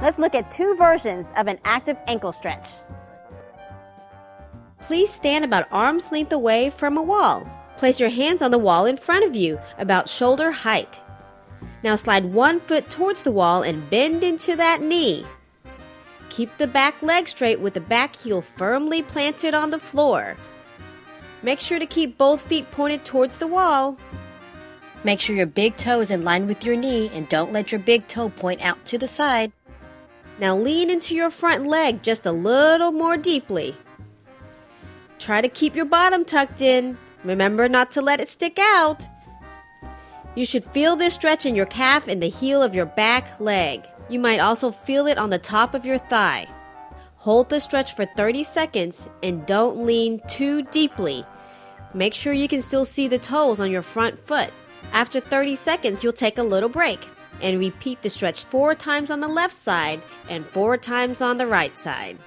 Let's look at two versions of an active ankle stretch. Please stand about arm's length away from a wall. Place your hands on the wall in front of you, about shoulder height. Now slide one foot towards the wall and bend into that knee. Keep the back leg straight with the back heel firmly planted on the floor. Make sure to keep both feet pointed towards the wall. Make sure your big toe is in line with your knee and don't let your big toe point out to the side. Now lean into your front leg just a little more deeply. Try to keep your bottom tucked in. Remember not to let it stick out. You should feel this stretch in your calf and the heel of your back leg. You might also feel it on the top of your thigh. Hold the stretch for 30 seconds and don't lean too deeply. Make sure you can still see the toes on your front foot. After 30 seconds, you'll take a little break and repeat the stretch 4 times on the left side and 4 times on the right side.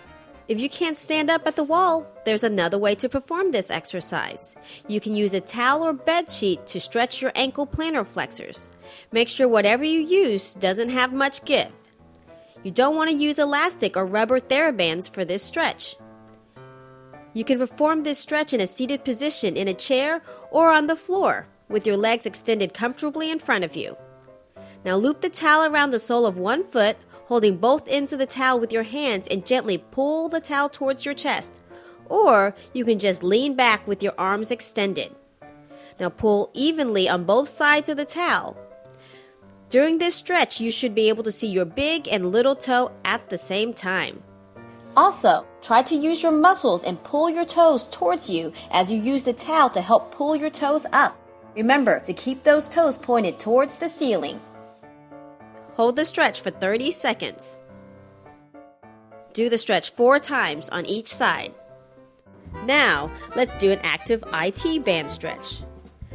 If you can't stand up at the wall, there's another way to perform this exercise. You can use a towel or bed sheet to stretch your ankle plantar flexors. Make sure whatever you use doesn't have much give. You don't want to use elastic or rubber TheraBands for this stretch. You can perform this stretch in a seated position in a chair or on the floor with your legs extended comfortably in front of you. Now loop the towel around the sole of one foot, holding both ends of the towel with your hands and gently pull the towel towards your chest. Or you can just lean back with your arms extended. Now pull evenly on both sides of the towel. During this stretch, you should be able to see your big and little toe at the same time. Also, try to use your muscles and pull your toes towards you as you use the towel to help pull your toes up. Remember to keep those toes pointed towards the ceiling. Hold the stretch for 30 seconds. Do the stretch 4 times on each side. Now, let's do an active IT band stretch.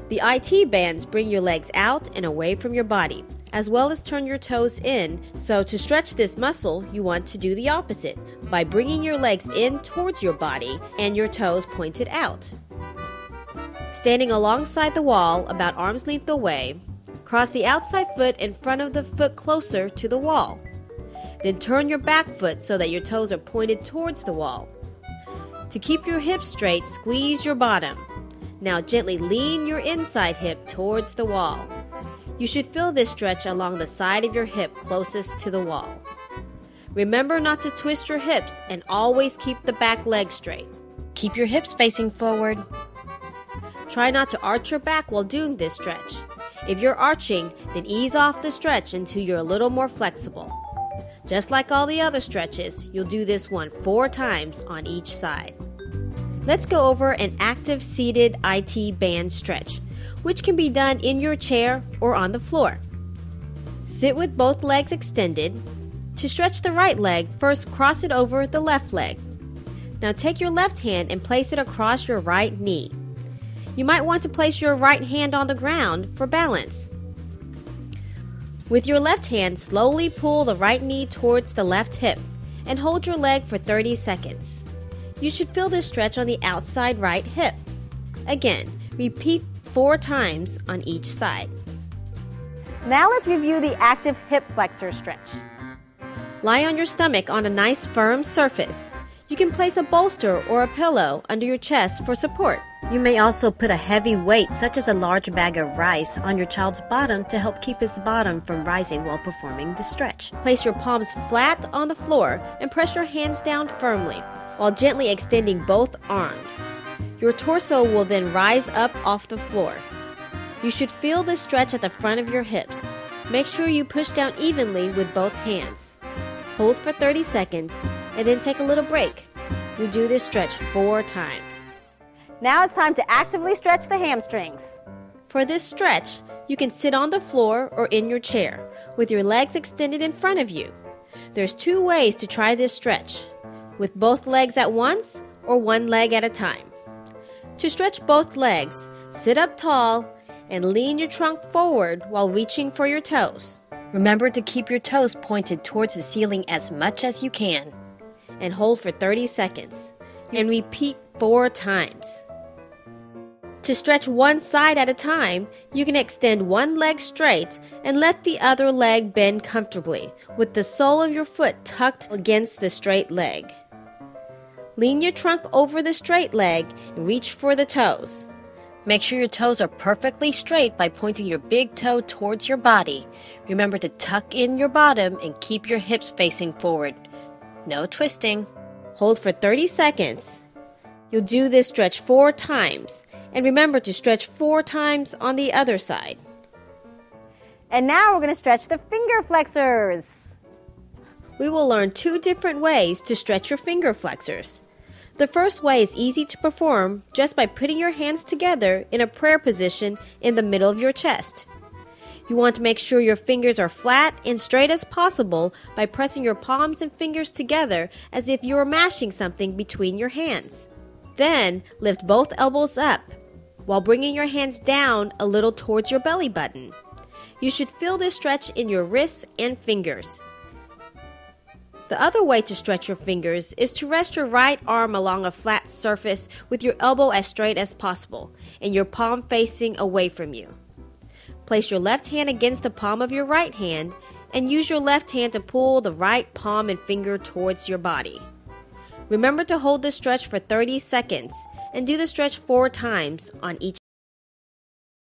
The IT bands bring your legs out and away from your body, as well as turn your toes in. So to stretch this muscle, you want to do the opposite by bringing your legs in towards your body and your toes pointed out. Standing alongside the wall, about arm's length away, cross the outside foot in front of the foot closer to the wall. Then turn your back foot so that your toes are pointed towards the wall. To keep your hips straight, squeeze your bottom. Now gently lean your inside hip towards the wall. You should feel this stretch along the side of your hip closest to the wall. Remember not to twist your hips and always keep the back leg straight. Keep your hips facing forward. Try not to arch your back while doing this stretch. If you're arching, then ease off the stretch until you're a little more flexible. Just like all the other stretches, you'll do this one 4 times on each side. Let's go over an active seated IT band stretch, which can be done in your chair or on the floor. Sit with both legs extended. To stretch the right leg, first cross it over the left leg. Now take your left hand and place it across your right knee. You might want to place your right hand on the ground for balance. With your left hand, slowly pull the right knee towards the left hip and hold your leg for 30 seconds. You should feel this stretch on the outside right hip. Again, repeat 4 times on each side. Now let's review the active hip flexor stretch. Lie on your stomach on a nice firm surface. You can place a bolster or a pillow under your chest for support. You may also put a heavy weight, such as a large bag of rice, on your child's bottom to help keep his bottom from rising while performing the stretch. Place your palms flat on the floor and press your hands down firmly while gently extending both arms. Your torso will then rise up off the floor. You should feel the stretch at the front of your hips. Make sure you push down evenly with both hands. Hold for 30 seconds and then take a little break. We do this stretch 4 times. Now it's time to actively stretch the hamstrings. For this stretch, you can sit on the floor or in your chair with your legs extended in front of you. There's 2 ways to try this stretch, with both legs at once or one leg at a time. To stretch both legs, sit up tall and lean your trunk forward while reaching for your toes. Remember to keep your toes pointed towards the ceiling as much as you can. And hold for 30 seconds and repeat 4 times. To stretch one side at a time, you can extend one leg straight and let the other leg bend comfortably, with the sole of your foot tucked against the straight leg. Lean your trunk over the straight leg and reach for the toes. Make sure your toes are perfectly straight by pointing your big toe towards your body. Remember to tuck in your bottom and keep your hips facing forward. No twisting. Hold for 30 seconds. You'll do this stretch 4 times. And remember to stretch 4 times on the other side. And now we're going to stretch the finger flexors. We will learn 2 different ways to stretch your finger flexors. The first way is easy to perform just by putting your hands together in a prayer position in the middle of your chest. You want to make sure your fingers are flat and straight as possible by pressing your palms and fingers together as if you were mashing something between your hands. Then, lift both elbows up while bringing your hands down a little towards your belly button. You should feel this stretch in your wrists and fingers. The other way to stretch your fingers is to rest your right arm along a flat surface with your elbow as straight as possible and your palm facing away from you. Place your left hand against the palm of your right hand and use your left hand to pull the right palm and finger towards your body. Remember to hold this stretch for 30 seconds and do the stretch 4 times on each